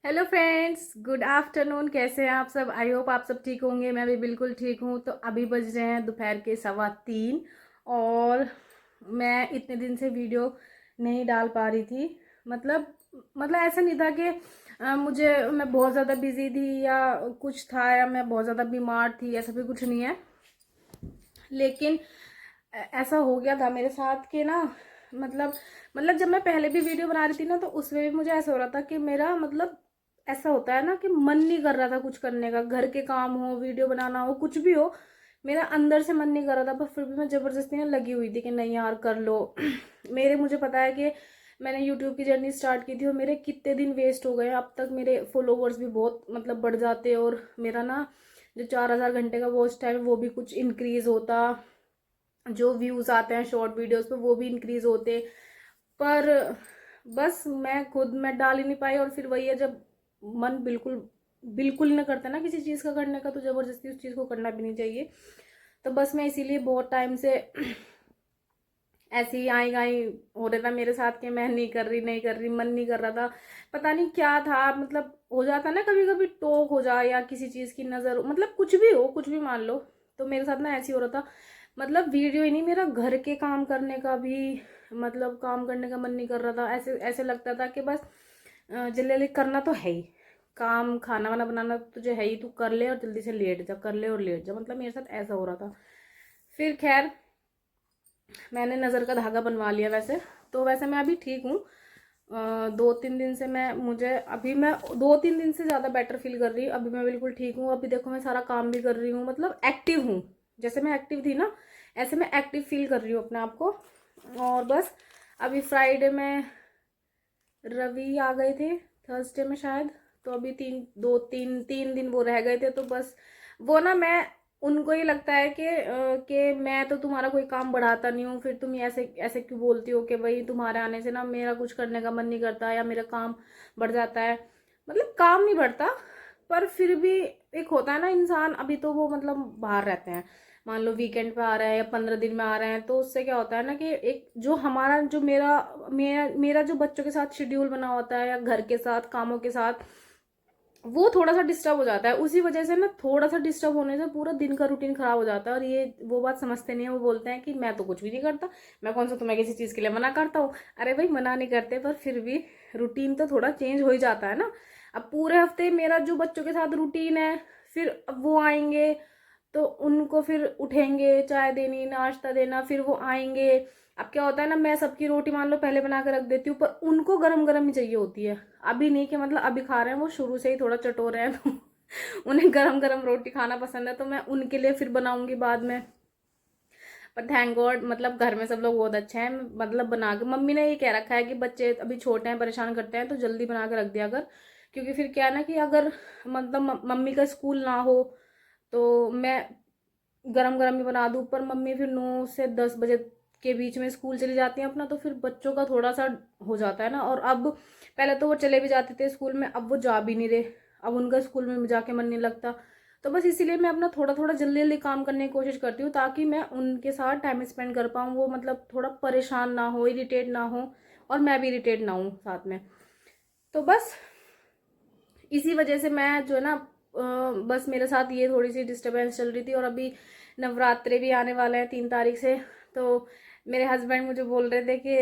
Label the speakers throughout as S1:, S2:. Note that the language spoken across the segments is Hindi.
S1: Hello friends, good afternoon. कैसे हैं आप सब? आई होप आप सब ठीक होंगे। मैं भी बिल्कुल ठीक हूँ। तो अभी बज रहे हैं दोपहर के 3:15 और मैं इतने दिन से वीडियो नहीं डाल पा रही थी। मतलब ऐसा नहीं था कि मैं बहुत ज़्यादा बिजी थी या कुछ था या मैं बहुत ज़्यादा बीमार थी, ऐसा भी कुछ नहीं है। लेकिन ऐसा हो गया था मेरे साथ कि ना मतलब मतलब जब मैं पहले भी वीडियो बना रही थी ना, तो उसमें भी मुझे ऐसा हो रहा था कि मेरा ऐसा होता है ना कि मन नहीं कर रहा था कुछ करने का। घर के काम हो, वीडियो बनाना हो, कुछ भी हो, मेरा अंदर से मन नहीं कर रहा था, पर फिर भी मैं जबरदस्ती ना लगी हुई थी कि नहीं यार कर लो। मुझे पता है कि मैंने यूट्यूब की जर्नी स्टार्ट की थी और मेरे कितने दिन वेस्ट हो गए। अब तक मेरे फॉलोवर्स भी बहुत बढ़ जाते और मेरा ना जो 4,000 घंटे का वॉच टाइम है वो भी कुछ इंक्रीज होता, जो व्यूज आते हैं शॉर्ट वीडियोस पे वो भी इंक्रीज होते। पर बस मैं डाल ही नहीं पाई। और फिर वही है, जब मन बिल्कुल बिल्कुल ही ना करता ना किसी चीज़ का करने का, तो ज़बरदस्ती उस चीज़ को करना भी नहीं चाहिए। तो बस मैं इसीलिए बहुत टाइम से ऐसे ही आई गाई हो रहा था मेरे साथ कि मैं नहीं कर रही, मन नहीं कर रहा था। पता नहीं क्या था, हो जाता ना कभी कभी टोक हो जाए या किसी चीज़ की नज़र, कुछ भी हो, कुछ भी मान लो। तो मेरे साथ ना ऐसे ही हो रहा था। वीडियो ही नहीं, मेरा घर के काम करने का भी काम करने का मन नहीं कर रहा था। ऐसे ऐसे लगता था कि बस जल्दी जल्दी करना तो है ही। काम खाना वाना बनाना तुझे है ही, तू कर ले और जल्दी से लेट जा, कर ले और लेट जा। मेरे साथ ऐसा हो रहा था। फिर खैर मैंने नज़र का धागा बनवा लिया। वैसे मैं अभी ठीक हूँ। 2-3 दिन से मैं 2-3 दिन से ज़्यादा बेटर फील कर रही हूँ। अभी मैं बिल्कुल ठीक हूँ। अभी देखो मैं सारा काम भी कर रही हूँ, एक्टिव हूँ। जैसे मैं एक्टिव थी ना, ऐसे मैं एक्टिव फील कर रही हूँ अपने आप को। और बस अभी फ्राइडे में रवि आ गए थे, थर्सडे में शायद। तो अभी 3 दिन वो रह गए थे। तो बस वो ना मैं उनको ये लगता है कि मैं तो तुम्हारा कोई काम बढ़ाता नहीं हूँ, फिर तुम ऐसे ऐसे क्यों बोलती हो कि भाई तुम्हारे आने से ना मेरा कुछ करने का मन नहीं करता या मेरा काम बढ़ जाता है। काम नहीं बढ़ता, पर फिर भी एक होता है ना इंसान। अभी तो वो बाहर रहते हैं, मान लो वीकेंड पे आ रहा है या 15 दिन में आ रहे हैं, तो उससे क्या होता है ना कि एक जो हमारा जो मेरा मेरा मेरा जो बच्चों के साथ शेड्यूल बना होता है या घर के साथ कामों के साथ, वो थोड़ा सा डिस्टर्ब हो जाता है। उसी वजह से ना थोड़ा सा डिस्टर्ब होने से पूरा दिन का रूटीन खराब हो जाता है। और ये वो बात समझते नहीं है। वो बोलते हैं कि मैं तो कुछ भी नहीं करता, मैं कौन सा तुम्हें किसी चीज़ के लिए मना करता हूँ। अरे भाई मना नहीं करते, पर फिर भी रूटीन तो थोड़ा चेंज हो ही जाता है ना। अब पूरे हफ्ते मेरा जो बच्चों के साथ रूटीन है, फिर अब वो आएंगे तो उनको फिर उठेंगे, चाय देनी, नाश्ता देना, फिर वो आएंगे। अब क्या होता है ना, मैं सबकी रोटी मान लो पहले बना कर रख देती हूँ, पर उनको गरम गरम ही चाहिए होती है। अभी नहीं कि अभी खा रहे हैं, वो शुरू से ही थोड़ा चटोरे हैं तो उन्हें गरम गरम रोटी खाना पसंद है, तो मैं उनके लिए फिर बनाऊंगी बाद में। पर थैंक गॉड घर में सब लोग बहुत अच्छे हैं। बना के मम्मी ने ये कह रखा है कि बच्चे अभी छोटे हैं, परेशान करते हैं, तो जल्दी बना के रख दिया कर। क्योंकि फिर क्या है ना कि अगर मम्मी का स्कूल ना हो तो मैं गरम गरम ही बना दूँ। पर मम्मी फिर 9 से 10 बजे के बीच में स्कूल चली जाती हैं अपना, तो फिर बच्चों का थोड़ा सा हो जाता है ना। और अब पहले तो वो चले भी जाते थे स्कूल में, अब वो जा भी नहीं रहे। अब उनका स्कूल में जाके मन नहीं लगता। तो बस इसीलिए मैं अपना थोड़ा थोड़ा जल्दी जल्दी काम करने की कोशिश करती हूँ, ताकि मैं उनके साथ टाइम स्पेंड कर पाऊँ। वो थोड़ा परेशान ना हो, इरिटेट ना हो, और मैं भी इरिटेट ना हूँ साथ में। तो बस इसी वजह से मैं जो है ना बस मेरे साथ ये थोड़ी सी डिस्टरबेंस चल रही थी। और अभी नवरात्रे भी आने वाले हैं 3 तारीख से। तो मेरे हस्बैंड मुझे बोल रहे थे कि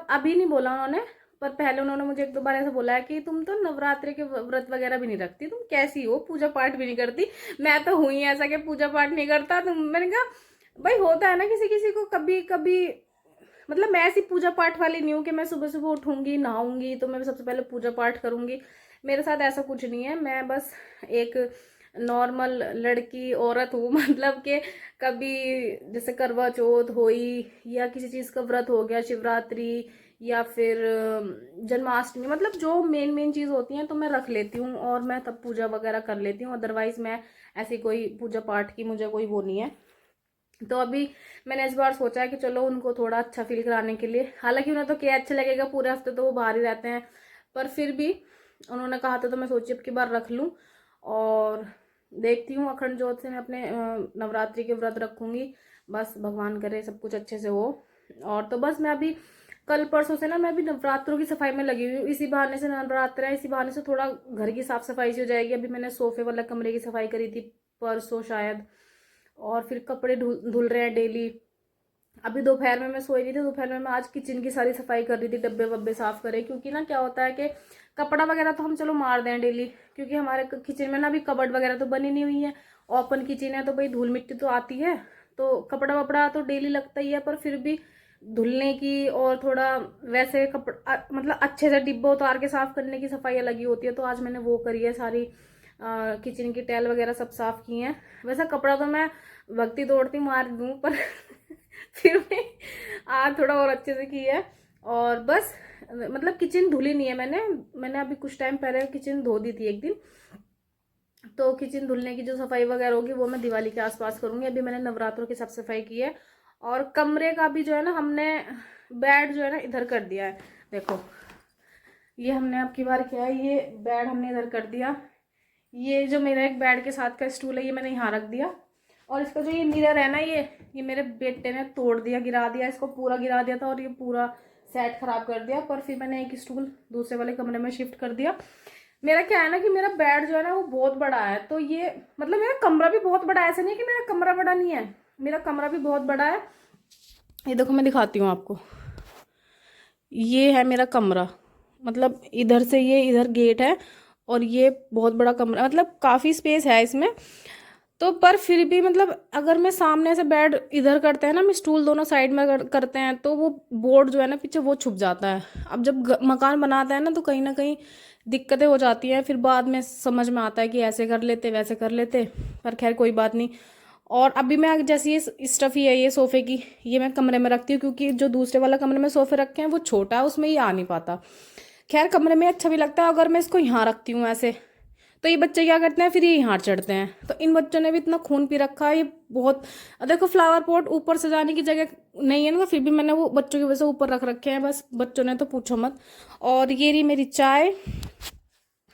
S1: अभी नहीं बोला उन्होंने, पर पहले उन्होंने मुझे 1-2 बार ऐसा बोला है कि तुम तो नवरात्रे के व्रत वगैरह भी नहीं रखती, तुम कैसी हो, पूजा पाठ भी नहीं करती। मैं तो हुई ऐसा कि पूजा पाठ नहीं करता तुम। मैंने कहा भाई होता है ना किसी किसी को कभी कभी। मैं ऐसी पूजा पाठ वाली नहीं हूँ कि मैं सुबह सुबह उठूंगी, नहाऊंगी तो मैं सबसे पहले पूजा पाठ करूंगी। मेरे साथ ऐसा कुछ नहीं है। मैं बस एक नॉर्मल लड़की औरत हूँ कि कभी जैसे करवा चौथ हुई या किसी चीज़ का व्रत हो गया, शिवरात्रि या फिर जन्माष्टमी, जो मेन मेन चीज़ होती हैं तो मैं रख लेती हूँ और मैं तब पूजा वगैरह कर लेती हूँ। अदरवाइज मैं ऐसी कोई पूजा पाठ की मुझे कोई वो नहीं है। तो अभी मैंने इस बार सोचा है कि चलो उनको थोड़ा अच्छा फील कराने के लिए, हालांकि उन्हें तो क्या अच्छा लगेगा, पूरे हफ्ते तो वो बाहर ही रहते हैं, पर फिर भी उन्होंने कहा था तो मैं सोची अब की बार रख लूँ। और देखती हूँ अखंड ज्योत से मैं अपने नवरात्रि के व्रत रखूँगी। बस भगवान करे सब कुछ अच्छे से हो। और तो बस मैं अभी कल परसों से ना मैं भी नवरात्रों की सफाई में लगी हुई हूँ। इसी बहाने से नवरात्र है, इसी बहाने से थोड़ा घर की साफ सफाई सी हो जाएगी। अभी मैंने सोफे वाला कमरे की सफाई करी थी परसों शायद, और फिर कपड़े धुल रहे हैं डेली। अभी दोपहर में मैं सोई रही थी, दोपहर में मैं आज किचन की सारी सफाई कर रही थी, डब्बे वब्बे साफ करे। क्योंकि ना क्या होता है कि कपड़ा वगैरह तो हम चलो मार दें डेली, क्योंकि हमारे किचन में ना अभी कबर्ड वगैरह तो बनी नहीं हुई है, ओपन किचन है, तो भाई धूल मिट्टी तो आती है, तो कपड़ा वपड़ा तो डेली लगता ही है। पर फिर भी धुलने की और थोड़ा वैसे कपड़ा मतलब अच्छे से डिब्बा उतार के साफ करने की सफाई अलग ही होती है। तो आज मैंने वो करी है सारी, किचन की टाइल वगैरह सब साफ की हैं। वैसे कपड़ा तो मैं भक्ति तोड़ती मार दूँ पर फिर भी आज थोड़ा और अच्छे से की है। और बस मतलब किचन धुली नहीं है, मैंने अभी कुछ टाइम पहले किचन धो दी थी एक दिन। तो किचन धुलने की जो सफाई वगैरह होगी वो मैं दिवाली के आसपास करूंगी। अभी मैंने नवरात्रों की साफ सफाई की है। और कमरे का भी जो है ना, हमने बेड जो है ना इधर कर दिया है। देखो ये हमने अब की बार किया है, ये बेड हमने इधर कर दिया। ये जो मेरा एक बेड के साथ का स्टूल है ये मैंने यहाँ रख दिया। और इसका जो ये मिरर है ना, ये मेरे बेटे ने तोड़ दिया, गिरा दिया, इसको पूरा गिरा दिया था और ये पूरा सेट खराब कर दिया। पर फिर मैंने एक स्टूल दूसरे वाले कमरे में शिफ्ट कर दिया। मेरा क्या है ना कि मेरा बेड जो है ना वो बहुत बड़ा है, तो ये मतलब मेरा कमरा भी बहुत बड़ा है। ऐसा नहीं है कि मेरा कमरा बड़ा नहीं है, मेरा कमरा भी बहुत बड़ा है। ये देखो मैं दिखाती हूँ आपको, ये है मेरा कमरा, मतलब इधर से ये इधर गेट है और ये बहुत बड़ा कमरा, मतलब काफ़ी स्पेस है इसमें। तो पर फिर भी मतलब अगर मैं सामने से बेड इधर करते हैं ना, मैं स्टूल दोनों साइड में करते हैं, तो वो बोर्ड जो है ना पीछे वो छुप जाता है। अब जब मकान बनाता है ना तो कहीं ना कहीं दिक्कतें हो जाती हैं। फिर बाद में समझ में आता है कि ऐसे कर लेते वैसे कर लेते, पर खैर कोई बात नहीं। और अभी मैं जैसे ये स्टफ़ ही है ये सोफ़े की, ये मैं कमरे में रखती हूँ, क्योंकि जो दूसरे वाला कमरे में सोफ़े रखे हैं वो छोटा है, उसमें ये आ नहीं पाता। खैर कमरे में अच्छा भी लगता है। अगर मैं इसको यहाँ रखती हूँ ऐसे, तो ये बच्चे क्या करते हैं, फिर ये यहाँ चढ़ते हैं। तो इन बच्चों ने भी इतना खून पी रखा है, ये बहुत। देखो फ्लावर पॉट ऊपर सजाने की जगह नहीं है ना, फिर भी मैंने वो बच्चों की वजह से ऊपर रख रखे हैं, बस बच्चों ने तो पूछो मत। और ये रही मेरी चाय।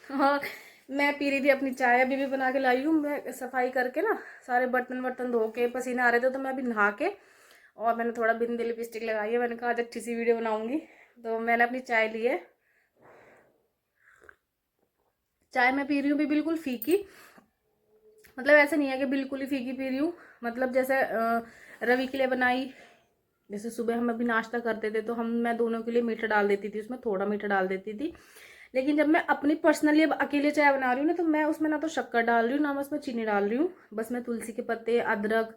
S1: हाँ, मैं पी रही थी अपनी चाय, अभी भी बना के लाई हूँ। मैं सफाई करके ना सारे बर्तन वर्तन धो के पसीने आ रहे थे, तो मैं अभी नहा के और मैंने थोड़ा बिंदी लिपस्टिक लगाई है। मैंने कहा आज अच्छी सी वीडियो बनाऊंगी, तो मैंने अपनी चाय ली है। चाय मैं पी रही हूँ भी बिल्कुल फीकी, मतलब ऐसा नहीं है कि बिल्कुल ही फीकी पी रही हूँ। मतलब जैसे रवि के लिए बनाई, जैसे सुबह हम अभी नाश्ता करते थे तो मैं दोनों के लिए मीठा डाल देती थी, उसमें थोड़ा मीठा डाल देती थी। लेकिन जब मैं अपनी पर्सनली अब अकेले चाय बना रही हूँ ना, तो मैं उसमें ना तो शक्कर डाल रही हूँ ना मैं उसमें चीनी डाल रही हूँ। बस मैं तुलसी के पत्ते, अदरक,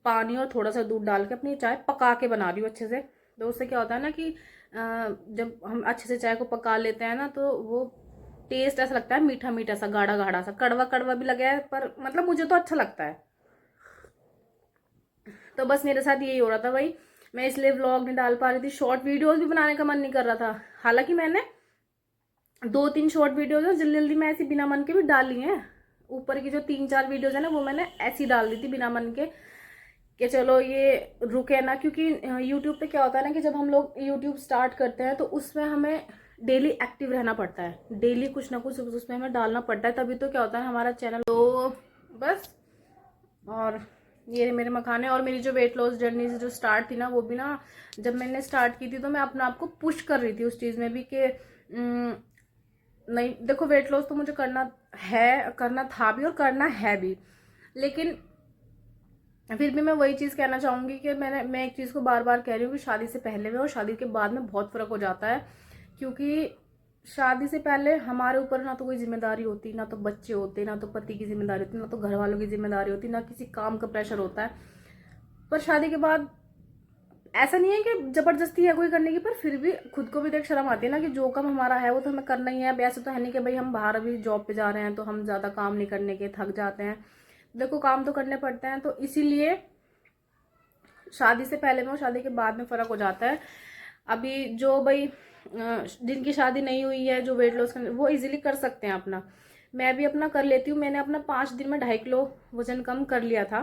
S1: पानी और थोड़ा सा दूध डाल के अपनी चाय पका के बना रही हूँ अच्छे से। तो उससे क्या होता है ना कि जब हम अच्छे से चाय को पका लेते हैं ना, तो वो टेस्ट ऐसा लगता है मीठा मीठा सा, गाढ़ा गाढ़ा सा, कड़वा कड़वा भी लगे है, पर मतलब मुझे तो अच्छा लगता है। तो बस मेरे साथ यही हो रहा था भाई, मैं इसलिए व्लॉग नहीं डाल पा रही थी, शॉर्ट वीडियोस भी बनाने का मन नहीं कर रहा था। हालांकि मैंने 2-3 शॉर्ट वीडियोज है जल्दी जल्दी मैं ऐसी बिना मन के भी डाली हैं। ऊपर की जो 3-4 वीडियोज है ना वो मैंने ऐसी डाल दी थी बिना मन के, कि चलो ये रुके ना। क्योंकि यूट्यूब पे क्या होता है ना कि जब हम लोग यूट्यूब स्टार्ट करते हैं तो उसमें हमें डेली एक्टिव रहना पड़ता है, डेली कुछ ना कुछ उसमें हमें डालना पड़ता है, तभी तो क्या होता है हमारा चैनल। तो बस। और ये मेरे मखाने। और मेरी जो वेट लॉस जर्नी जो स्टार्ट थी ना, वो भी ना जब मैंने स्टार्ट की थी तो मैं अपने आप को पुश कर रही थी उस चीज़ में भी कि नहीं देखो वेट लॉस तो मुझे करना है, करना था भी और करना है भी। लेकिन फिर भी मैं वही चीज़ कहना चाहूँगी कि मैं एक चीज़ को बार बार कह रही हूँ कि शादी से पहले में और शादी के बाद में बहुत फ़र्क हो जाता है। क्योंकि शादी से पहले हमारे ऊपर ना तो कोई जिम्मेदारी होती, ना तो बच्चे होते, ना तो पति की जिम्मेदारी होती, ना तो घर वालों की जिम्मेदारी होती, ना किसी काम का प्रेशर होता है। पर शादी के बाद ऐसा नहीं है कि जबरदस्ती है कोई करने की, पर फिर भी खुद को भी देख शर्म आती है ना कि जो काम हमारा है वो तो हमें करना ही है। ऐसे तो है नहीं कि भाई हम बाहर अभी जॉब पे जा रहे हैं तो हम ज़्यादा काम नहीं करने के, थक जाते हैं। देखो काम तो करने पड़ते हैं, तो इसीलिए शादी से पहले में और शादी के बाद में फ़र्क हो जाता है। अभी जो भाई जिनकी शादी नहीं हुई है, जो वेट लॉस करने, वो इजीली कर सकते हैं अपना। मैं भी अपना कर लेती हूँ। मैंने अपना 5 दिन में 2.5 किलो वजन कम कर लिया था।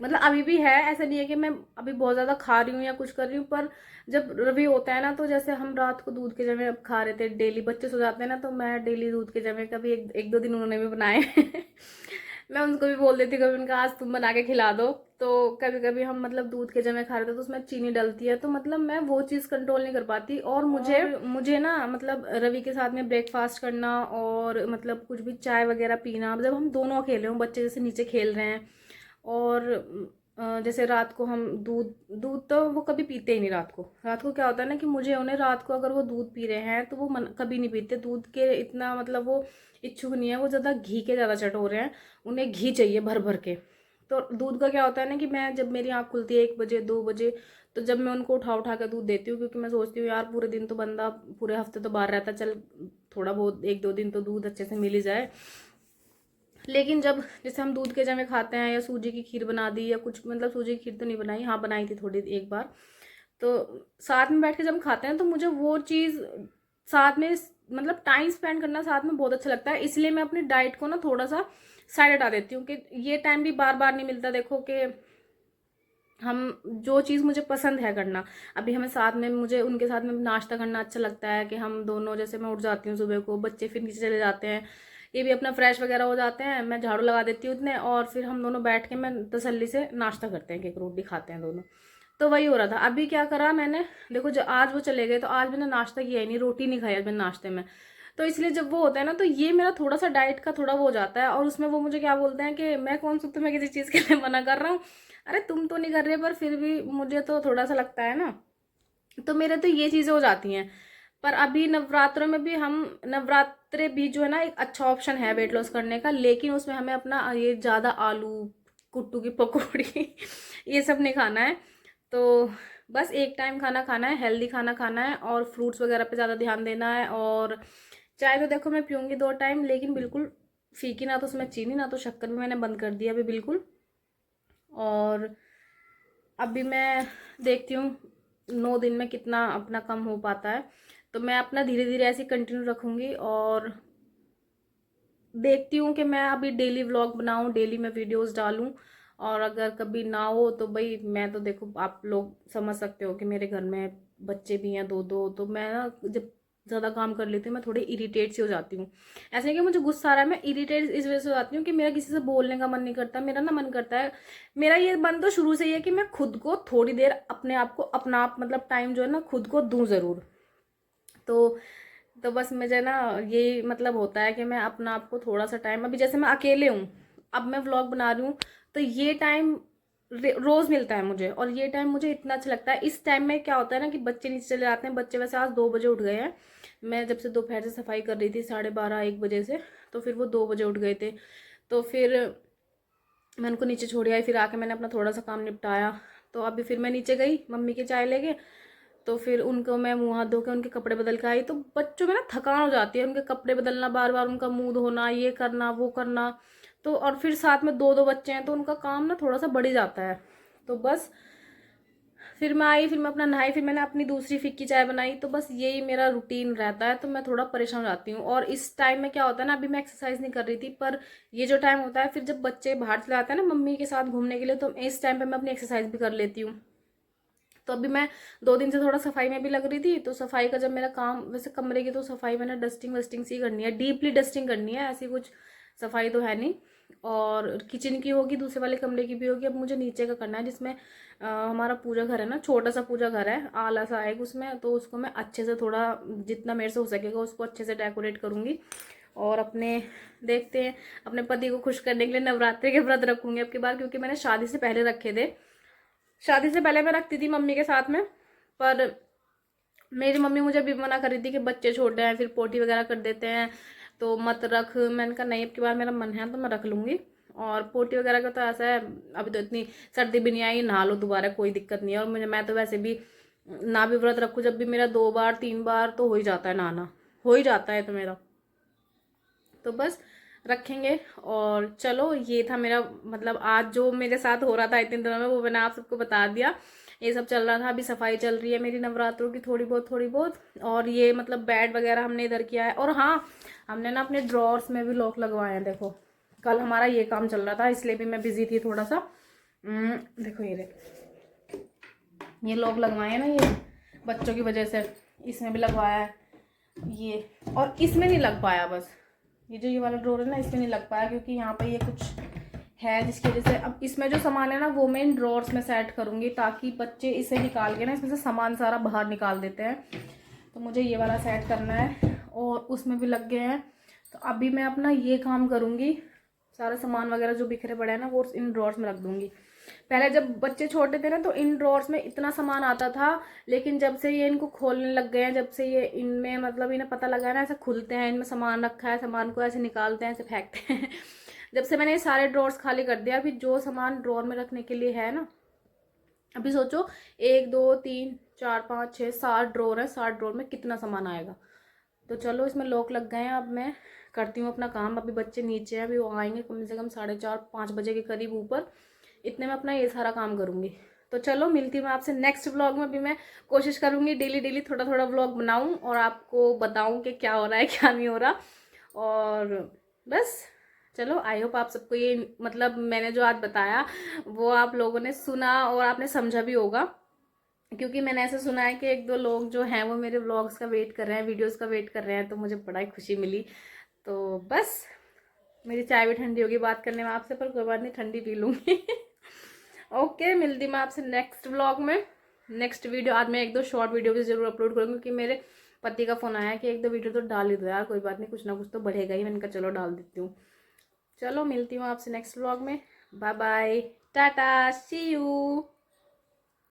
S1: मतलब अभी भी है, ऐसा नहीं है कि मैं अभी बहुत ज़्यादा खा रही हूँ या कुछ कर रही हूँ। पर जब रवि होता है ना, तो जैसे हम रात को दूध के जमे खा रहे थे डेली, बच्चे सो जाते हैं ना, तो मैं डेली दूध के जमे कभी एक 2 दिन उन्होंने भी बनाए मैं उनको भी बोल देती कभी, उनका आज तुम बना के खिला दो। तो कभी कभी हम मतलब दूध के जमे खा रहे थे तो उसमें चीनी डलती है, तो मतलब मैं वो चीज़ कंट्रोल नहीं कर पाती। और मुझे ना मतलब रवि के साथ में ब्रेकफास्ट करना और मतलब कुछ भी चाय वगैरह पीना, जब हम दोनों अकेले हों, बच्चे जैसे नीचे खेल रहे हैं, और जैसे रात को हम दूध दूध तो वो कभी पीते ही नहीं। रात को क्या होता है ना कि मुझे उन्हें रात को अगर वो दूध पी रहे हैं तो वो कभी नहीं पीते दूध के, इतना मतलब वो इच्छुक नहीं है। वो ज़्यादा घी के ज़्यादा चटोरे हैं, उन्हें घी चाहिए भर भर के। तो दूध का क्या होता है ना कि मैं जब मेरी आँख खुलती है 1 बजे 2 बजे, तो जब मैं उनको उठा उठा कर दूध देती हूँ, क्योंकि मैं सोचती हूँ यार पूरे दिन तो बंदा, पूरे हफ्ते तो बाहर रहता, चल थोड़ा बहुत 1-2 दिन तो दूध अच्छे से मिल ही जाए। लेकिन जब जैसे हम दूध के जमे खाते हैं या सूजी की खीर बना दी या कुछ, मतलब सूजी की खीर तो नहीं बनाई, हाँ बनाई थी थोड़ी एक बार, तो साथ में बैठ के जब हम खाते हैं तो मुझे वो चीज़ साथ में मतलब टाइम स्पेंड करना साथ में बहुत अच्छा लगता है। इसलिए मैं अपनी डाइट को ना थोड़ा सा साइड हटा देती हूँ कि ये टाइम भी बार बार नहीं मिलता। देखो कि हम जो चीज़ मुझे पसंद है करना, अभी हमें साथ में, मुझे उनके साथ में नाश्ता करना अच्छा लगता है कि हम दोनों, जैसे मैं उठ जाती हूँ सुबह को, बच्चे फिर नीचे चले जाते हैं, ये भी अपना फ्रेश वगैरह हो जाते हैं, मैं झाड़ू लगा देती हूँ उतने, और फिर हम दोनों बैठ के मैं तसल्ली से नाश्ता करते हैं, केक रोटी खाते हैं दोनों। तो वही हो रहा था। अभी क्या करा मैंने, देखो जो आज वो चले गए तो आज मैंने नाश्ता किया ही नहीं, रोटी नहीं खाई आज मैंने नाश्ते में। तो इसलिए जब वो होता है ना तो ये मेरा थोड़ा सा डाइट का थोड़ा वो हो जाता है। और उसमें वो मुझे क्या बोलते हैं कि मैं कौन सा तुम्हें किसी चीज़ के लिए मना कर रहा हूँ, अरे तुम तो नहीं कर रहे पर फिर भी मुझे तो थोड़ा सा लगता है ना। तो मेरे तो ये चीज़ें हो जाती हैं। पर अभी नवरात्रों में भी हम, नवरात्रे भी जो है ना एक अच्छा ऑप्शन है वेट लॉस करने का, लेकिन उसमें हमें अपना ये ज़्यादा आलू, कुट्टू की पकौड़ी ये सब नहीं खाना है। तो बस एक टाइम खाना खाना है, हेल्दी खाना खाना है, और फ्रूट्स वगैरह पे ज़्यादा ध्यान देना है। और चाय तो देखो मैं पीऊँगी 2 टाइम, लेकिन बिल्कुल फीकी, ना तो उसमें चीनी ना तो शक्कर, भी मैंने बंद कर दिया अभी बिल्कुल। और अभी मैं देखती हूँ 9 दिन में कितना अपना कम हो पाता है, तो मैं अपना धीरे धीरे ऐसे कंटिन्यू रखूँगी। और देखती हूँ कि मैं अभी डेली व्लॉग बनाऊँ, डेली मैं वीडियोस डालूँ। और अगर कभी ना हो तो भाई मैं तो, देखो आप लोग समझ सकते हो कि मेरे घर में बच्चे भी हैं 2-2, तो मैं ना जब ज़्यादा काम कर लेती हूँ मैं थोड़ी इरिटेट सी हो जाती हूँ। ऐसे नहीं कि मुझे गुस्सा आ रहा है, मैं इरिटेट इस वजह से हो जाती हूँ कि मेरा किसी से बोलने का मन नहीं करता। मेरा ना मन करता है, मेरा ये मन तो शुरू से ही है कि मैं खुद को थोड़ी देर अपने आप को, अपना आप मतलब टाइम जो है ना खुद को दूँ ज़रूर। तो बस मुझे ना ये मतलब होता है कि मैं अपना आपको थोड़ा सा टाइम, अभी जैसे मैं अकेले हूँ, अब मैं व्लॉग बना रही हूँ, तो ये टाइम रोज़ मिलता है मुझे, और ये टाइम मुझे इतना अच्छा लगता है। इस टाइम में क्या होता है ना कि बच्चे नीचे चले जाते हैं, बच्चे वैसे आज 2 बजे उठ गए हैं। मैं जब से दोपहर से सफाई कर रही थी 12:30-1 बजे से, तो फिर वो 2 बजे उठ गए थे। तो फिर मैं उनको नीचे छोड़ आई, फिर आके मैंने अपना थोड़ा सा काम निपटाया। तो अभी फिर मैं नीचे गई मम्मी की चाय लेके, तो फिर उनको मैं मुँह हाथ धो के उनके कपड़े बदल के आई। तो बच्चों में ना थकान हो जाती है, उनके कपड़े बदलना, बार बार उनका मुंह धोना, ये करना वो करना। तो और फिर साथ में 2-2 बच्चे हैं तो उनका काम ना थोड़ा सा बढ़ ही जाता है। तो बस फिर मैं आई, फिर मैं अपना नहाई, फिर मैंने अपनी दूसरी फिक्की चाय बनाई। तो बस यही मेरा रूटीन रहता है, तो मैं थोड़ा परेशान हो जाती हूँ। और इस टाइम में क्या होता है ना, अभी मैं एक्सरसाइज नहीं कर रही थी, पर ये जो टाइम होता है फिर जब बच्चे बाहर चले जाते हैं ना मम्मी के साथ घूमने के लिए, तो इस टाइम पे मैं अपनी एक्सरसाइज भी कर लेती हूँ। तो अभी मैं 2 दिन से थोड़ा सफाई में भी लग रही थी। तो सफाई का जब मेरा काम, वैसे कमरे की तो सफाई मैंने डस्टिंग वस्टिंग सी करनी है, डीपली डस्टिंग करनी है, ऐसी कुछ सफाई तो है नहीं। और किचन की होगी, दूसरे वाले कमरे की भी होगी। अब मुझे नीचे का करना है, जिसमें हमारा पूजा घर है ना, छोटा सा पूजा घर है, आला सा आएगा उसमें, तो उसको मैं अच्छे से थोड़ा जितना मेरे से हो सकेगा उसको अच्छे से डेकोरेट करूँगी। और अपने देखते हैं, अपने पति को खुश करने के लिए नवरात्रि के व्रत रखूँगी अब की बार, क्योंकि मैंने शादी से पहले रखे थे। शादी से पहले मैं रखती थी मम्मी के साथ में, पर मेरी मम्मी मुझे भी मना कर रही थी कि बच्चे छोटे हैं फिर पोटी वगैरह कर देते हैं तो मत रख। मैंने कहा नहीं, अब की बार मेरा मन है तो मैं रख लूँगी। और पोटी वगैरह का तो ऐसा है, अभी तो इतनी सर्दी भी नहीं आई, नहा लो दोबारा कोई दिक्कत नहीं है। और मैं तो वैसे भी ना भी व्रत रखूँ, जब भी मेरा 2 बार 3 बार तो हो ही जाता है, नहाना हो ही जाता है तो मेरा, तो बस रखेंगे। और चलो ये था मेरा मतलब आज जो मेरे साथ हो रहा था इतने दिनों में, वो मैंने आप सबको बता दिया। ये सब चल रहा था, अभी सफाई चल रही है मेरी नवरात्रों की थोड़ी बहुत। और ये मतलब बेड वगैरह हमने इधर किया है। और हाँ, हमने ना अपने ड्रॉर्स में भी लॉक लगवाए हैं। देखो कल हमारा ये काम चल रहा था, इसलिए भी मैं बिजी थी थोड़ा सा। देखो ये लॉक लगवाए हैं ना, ये बच्चों की वजह से इसमें भी लगवाया है ये। और इसमें नहीं लग पाया, बस ये जो ये वाला ड्रॉर है ना, इसमें नहीं लग पाया, क्योंकि यहाँ पे ये कुछ है, जिसकी वजह से अब इसमें जो सामान है ना वो मैं इन ड्रॉर्स में सेट करूँगी, ताकि बच्चे इसे निकाल के ना इसमें से सामान सारा बाहर निकाल देते हैं। तो मुझे ये वाला सेट करना है और उसमें भी लग गए हैं। तो अभी मैं अपना ये काम करूँगी, सारा सामान वगैरह जो बिखरे पड़े हैं ना वो इन ड्रॉर्स में रख दूँगी। पहले जब बच्चे छोटे थे ना तो इन ड्रॉर्स में इतना सामान आता था, लेकिन जब से ये इनको खोलने लग गए हैं, जब से ये इनमें मतलब इन्हें पता लगा है ना ऐसे खुलते हैं, इनमें सामान रखा है, सामान को ऐसे निकालते हैं, ऐसे फेंकते हैं जब से मैंने ये सारे ड्रॉर्स खाली कर दिया, अभी जो सामान ड्रॉर में रखने के लिए है ना, अभी सोचो 1 2 3 4 5 6 7 ड्रॉर है, 7 ड्रॉर में कितना सामान आएगा। तो चलो इसमें लॉक लग गए हैं, अब मैं करती हूँ अपना काम। अभी बच्चे नीचे हैं, अभी वो आएंगे कम से कम 4:30 5 बजे के करीब ऊपर, इतने में अपना ये सारा काम करूँगी। तो चलो मिलती हूँ मैं आपसे नेक्स्ट व्लॉग में। अभी मैं कोशिश करूँगी डेली डेली थोड़ा थोड़ा व्लॉग बनाऊँ और आपको बताऊँ कि क्या हो रहा है क्या नहीं हो रहा। और बस चलो, आई होप आप सबको ये मतलब मैंने जो आज बताया वो आप लोगों ने सुना और आपने समझा भी होगा, क्योंकि मैंने ऐसा सुना है कि 1 2 लोग जो हैं वो मेरे व्लॉग्स का वेट कर रहे हैं, वीडियोस का वेट कर रहे हैं, तो मुझे बड़ा ही खुशी मिली। तो बस मेरी चाय भी ठंडी होगी बात करने में आपसे, पर कोई बात नहीं, ठंडी पी लूँगी ओके, मिलती मैं आपसे नेक्स्ट व्लॉग में, नेक्स्ट वीडियो। आज मैं 1 2 शॉर्ट वीडियो भी ज़रूर अपलोड करूँगी, क्योंकि मेरे पति का फ़ोन आया कि 1 2 वीडियो तो डाल ही दो यार, कोई बात नहीं, कुछ ना कुछ तो बढ़ेगा ही। मैंने कहा चलो डाल देती हूँ। चलो मिलती हूँ आपसे नेक्स्ट व्लॉग में, bye bye, tata, see you.